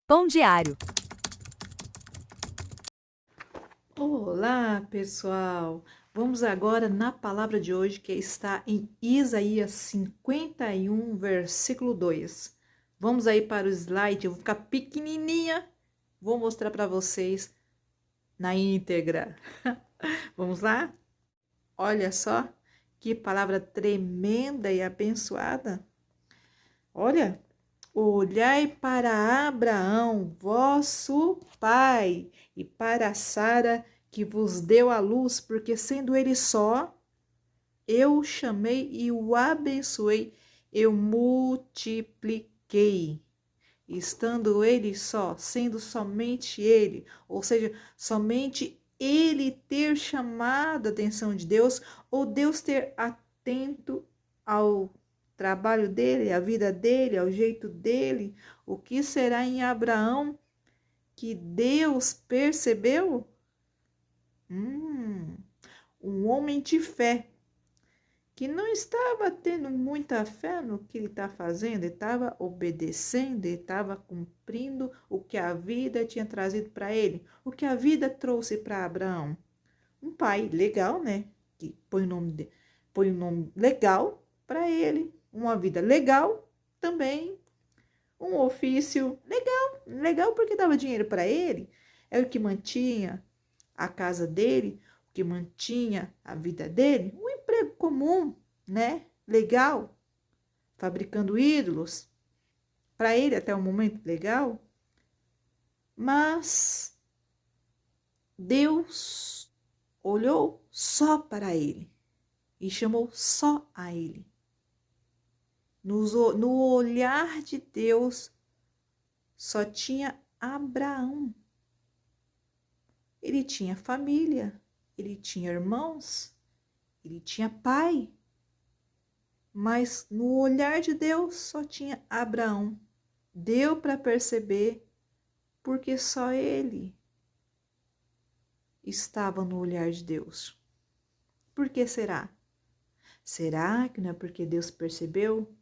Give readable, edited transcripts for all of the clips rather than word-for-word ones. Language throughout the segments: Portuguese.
Pão diário. Olá, pessoal! Vamos agora na palavra de hoje que está em Isaías 51, versículo 2. Vamos aí para o slide, eu vou ficar pequenininha, vou mostrar para vocês na íntegra. Vamos lá? Olha só que palavra tremenda e abençoada. Olha, olhai para Abraão, vosso pai, e para Sara, que vos deu a luz, porque sendo ele só, eu o chamei e o abençoei, eu multipliquei. Estando ele só, sendo somente ele, ou seja, somente ele ter chamado a atenção de Deus, ou Deus ter atento ao trabalho dele, à vida dele, ao jeito dele, o que será em Abraão que Deus percebeu? Um homem de fé que não estava tendo muita fé no que ele está fazendo, ele estava obedecendo, ele estava cumprindo o que a vida tinha trazido para ele, o que a vida trouxe para Abraão. Um pai legal, né? Que põe um nome legal para ele, uma vida legal também, um ofício legal, legal porque dava dinheiro para ele, é o que mantinha a casa dele, o que mantinha a vida dele, um emprego comum, né? Legal, fabricando ídolos, para ele até o momento legal, mas Deus olhou só para ele e chamou só a ele. No olhar de Deus só tinha Abraão. Ele tinha família, ele tinha irmãos, ele tinha pai, mas no olhar de Deus só tinha Abraão. Deu para perceber porque só ele estava no olhar de Deus. Por que será? Será que não é porque Deus percebeu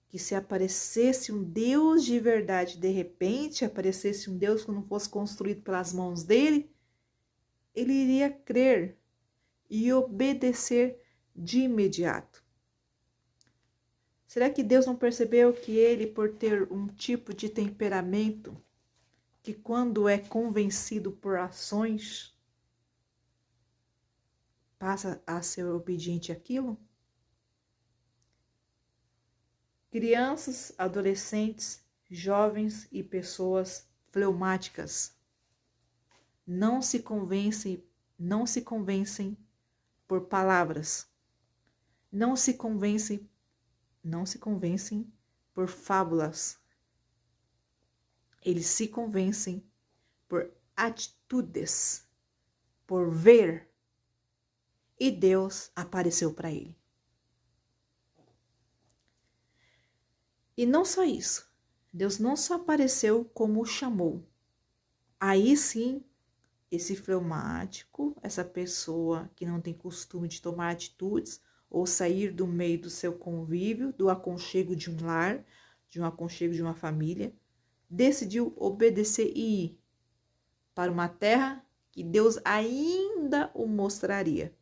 que se aparecesse um Deus de verdade, de repente aparecesse um Deus que não fosse construído pelas mãos dele, ele iria crer e obedecer de imediato? Será que Deus não percebeu que ele, por ter um tipo de temperamento que, quando é convencido por ações, passa a ser obediente àquilo? Crianças, adolescentes, jovens e pessoas fleumáticas não se convencem por palavras, não se convencem, não se convencem por fábulas. Eles se convencem por atitudes, por ver. E Deus apareceu para ele. E não só isso. Deus não só apareceu como o chamou. Aí sim, esse fleumático, essa pessoa que não tem costume de tomar atitudes ou sair do meio do seu convívio, do aconchego de um lar, de um aconchego de uma família, decidiu obedecer e ir para uma terra que Deus ainda o mostraria.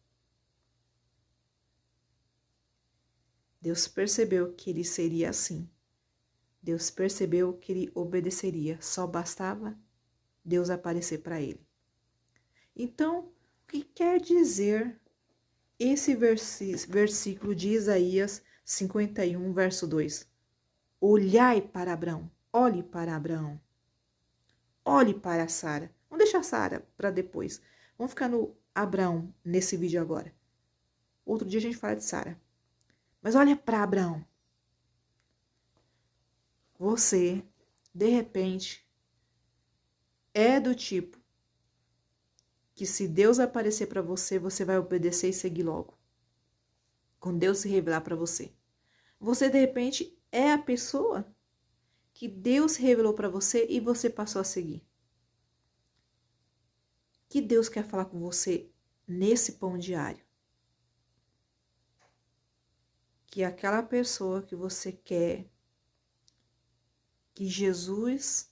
Deus percebeu que ele seria assim. Deus percebeu que ele obedeceria. Só bastava Deus aparecer para ele. Então, o que quer dizer esse versículo de Isaías 51, verso 2? Olhai para Abraão. Olhe para Abraão. Olhe para Sara. Vamos deixar Sara para depois. Vamos ficar no Abraão nesse vídeo agora. Outro dia a gente fala de Sara. Mas olha para Abraão. Você, de repente, é do tipo que se Deus aparecer para você, você vai obedecer e seguir logo. Quando Deus se revelar para você. Você, de repente, é a pessoa que Deus revelou para você e você passou a seguir. Que Deus quer falar com você nesse pão diário? Que aquela pessoa que você quer que Jesus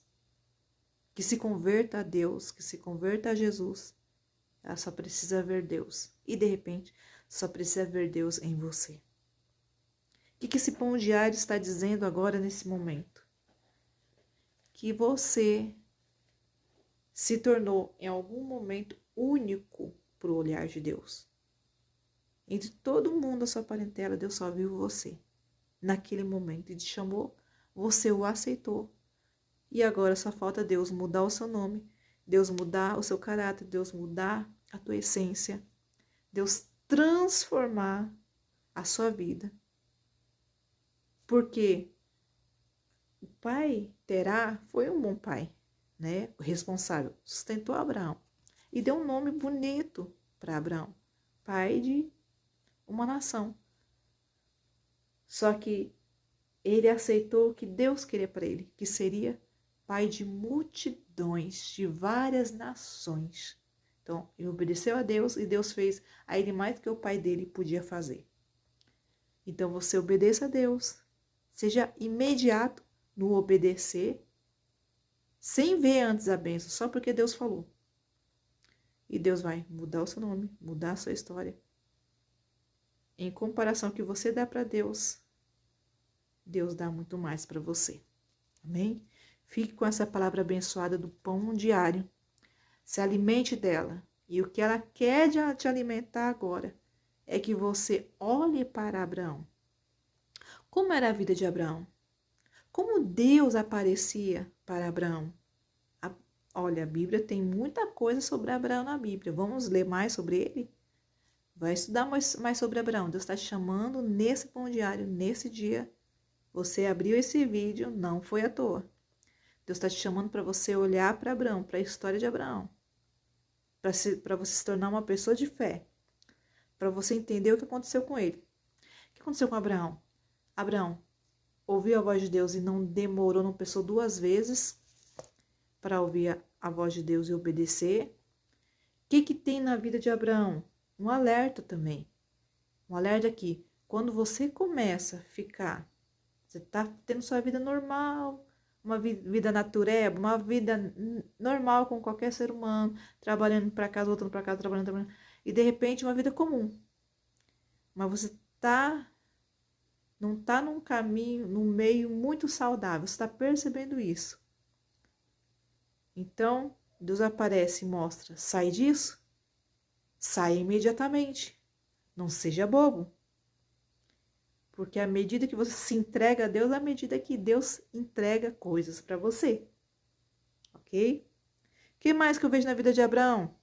que se converta a Deus, que se converta a Jesus, ela só precisa ver Deus. E de repente, só precisa ver Deus em você. O que esse pão diário está dizendo agora nesse momento? Que você se tornou em algum momento único para o olhar de Deus. Entre todo mundo, a sua parentela, Deus só viu você. Naquele momento, Ele te chamou, você o aceitou. E agora só falta Deus mudar o seu nome, Deus mudar o seu caráter, Deus mudar a tua essência, Deus transformar a sua vida. Porque o pai Terá foi um bom pai, né? O responsável, sustentou Abraão e deu um nome bonito para Abraão, pai de uma nação. Só que ele aceitou o que Deus queria para ele, que seria pai de multidões, de várias nações. Então, ele obedeceu a Deus e Deus fez a ele mais do que o pai dele podia fazer. Então, você obedeça a Deus, seja imediato no obedecer, sem ver antes a bênção, só porque Deus falou. E Deus vai mudar o seu nome, mudar a sua história. Em comparação ao que você dá para Deus, Deus dá muito mais para você. Amém? Fique com essa palavra abençoada do pão diário. Se alimente dela. E o que ela quer te alimentar agora é que você olhe para Abraão. Como era a vida de Abraão? Como Deus aparecia para Abraão? Olha, a Bíblia tem muita coisa sobre Abraão na Bíblia. Vamos ler mais sobre ele? Vai estudar mais sobre Abraão. Deus está te chamando nesse pão diário, nesse dia. Você abriu esse vídeo, não foi à toa. Deus está te chamando para você olhar para Abraão, para a história de Abraão. Para você se tornar uma pessoa de fé. Para você entender o que aconteceu com ele. O que aconteceu com Abraão? Abraão ouviu a voz de Deus e não demorou, não pensou duas vezes para ouvir a voz de Deus e obedecer. O que tem na vida de Abraão? Um alerta também. Um alerta aqui. Quando você começa a ficar, você está tendo sua vida normal, uma vida natureba, uma vida normal com qualquer ser humano, trabalhando para casa, voltando para casa, trabalhando, e de repente uma vida comum. Mas você não está num caminho, num meio muito saudável, você está percebendo isso. Então, Deus aparece e mostra, sai disso, sai imediatamente, não seja bobo. Porque à medida que você se entrega a Deus, à medida que Deus entrega coisas para você. Ok? O que mais que eu vejo na vida de Abraão?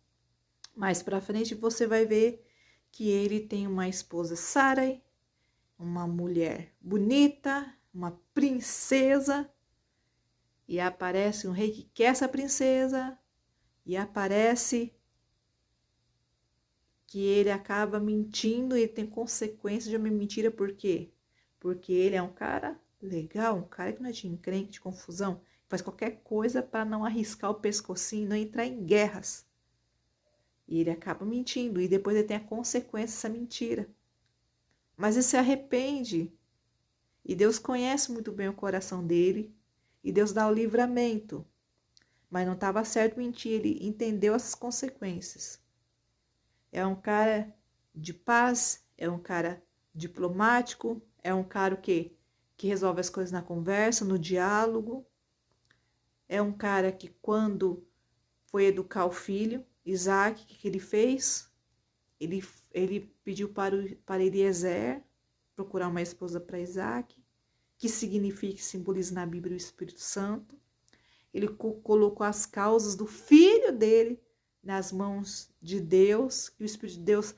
Mais para frente você vai ver que ele tem uma esposa Sarai, uma mulher bonita, uma princesa. E aparece um rei que quer essa princesa. E aparece que ele acaba mentindo e tem consequências de uma mentira. Por quê? Porque ele é um cara legal, um cara que não é de encrenque, de confusão, faz qualquer coisa para não arriscar o pescocinho, não entrar em guerras. E ele acaba mentindo e depois ele tem a consequência dessa mentira. Mas ele se arrepende e Deus conhece muito bem o coração dele e Deus dá o livramento. Mas não estava certo mentir, ele entendeu essas consequências. É um cara de paz, é um cara diplomático, é um cara que resolve as coisas na conversa, no diálogo. É um cara que quando foi educar o filho, Isaac, o que ele fez? Ele pediu para Eliezer procurar uma esposa para Isaac, que significa, que simboliza na Bíblia o Espírito Santo. Ele colocou as causas do filho dele nas mãos de Deus, que o Espírito de Deus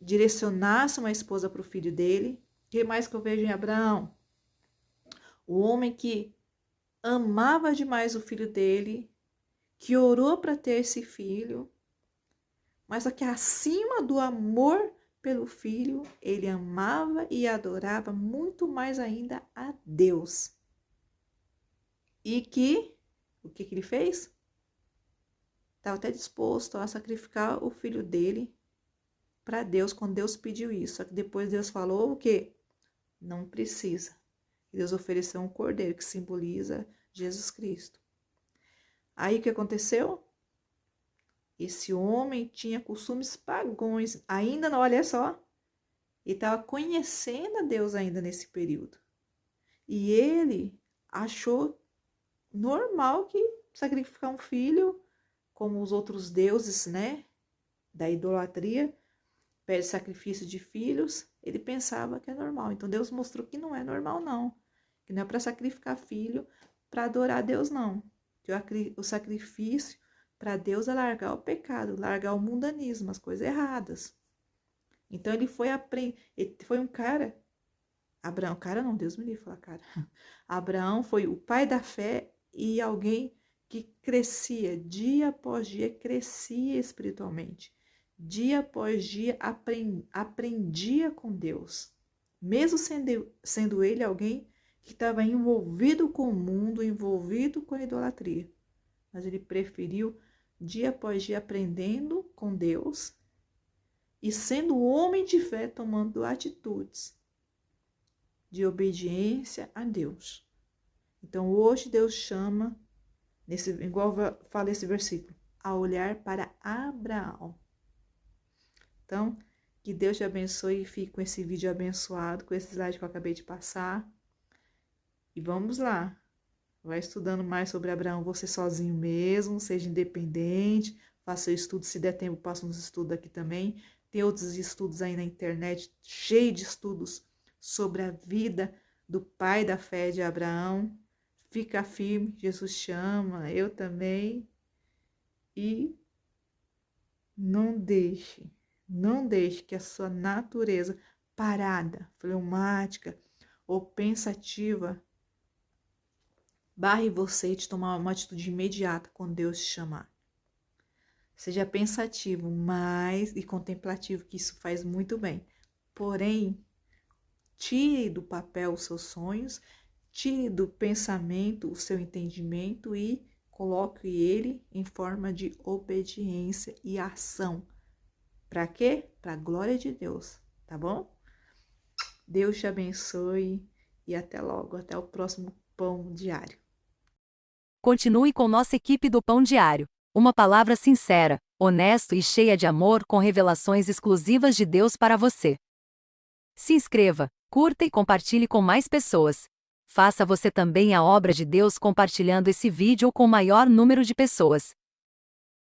direcionasse uma esposa para o filho dele. O que mais que eu vejo em Abraão? O homem que amava demais o filho dele, que orou para ter esse filho, mas só que acima do amor pelo filho, ele amava e adorava muito mais ainda a Deus. E o que ele fez? Estava até disposto a sacrificar o filho dele para Deus, quando Deus pediu isso. Só que depois Deus falou o quê? Não precisa. Deus ofereceu um cordeiro que simboliza Jesus Cristo. Aí o que aconteceu? Esse homem tinha costumes pagãos, ainda não, olha só, ele estava conhecendo a Deus ainda nesse período. E ele achou normal que sacrificar um filho, como os outros deuses, né, da idolatria, pede sacrifício de filhos, ele pensava que é normal. Então Deus mostrou que não é normal, não. Que não é para sacrificar filho para adorar a Deus, não. Que o sacrifício para Deus é largar o pecado, largar o mundanismo, as coisas erradas. Então ele foi um cara, Abraão, cara não, Deus me livre falar cara. Abraão foi o pai da fé e alguém que crescia, dia após dia, crescia espiritualmente. Dia após dia aprendia com Deus. Mesmo sendo ele alguém que estava envolvido com o mundo, envolvido com a idolatria. Mas ele preferiu, dia após dia, aprendendo com Deus e sendo homem de fé, tomando atitudes de obediência a Deus. Então, hoje Deus chama, igual fala esse versículo, a olhar para Abraão. Então, que Deus te abençoe e fique com esse vídeo abençoado, com esse slide que eu acabei de passar. E vamos lá. Vai estudando mais sobre Abraão, você sozinho mesmo, seja independente, faça seu estudo, se der tempo, passa uns estudos aqui também. Tem outros estudos aí na internet, cheio de estudos sobre a vida do pai da fé de Abraão. Fica firme, Jesus chama, eu também. E não deixe que a sua natureza parada, fleumática ou pensativa barre você de tomar uma atitude imediata quando Deus te chamar. Seja pensativo, mais e contemplativo, que isso faz muito bem. Porém, tire do papel os seus sonhos, tire do pensamento o seu entendimento e coloque ele em forma de obediência e ação. Para quê? Para a glória de Deus, tá bom? Deus te abençoe e até logo, até o próximo Pão Diário. Continue com nossa equipe do Pão Diário. Uma palavra sincera, honesta e cheia de amor com revelações exclusivas de Deus para você. Se inscreva, curta e compartilhe com mais pessoas. Faça você também a obra de Deus compartilhando esse vídeo com o maior número de pessoas.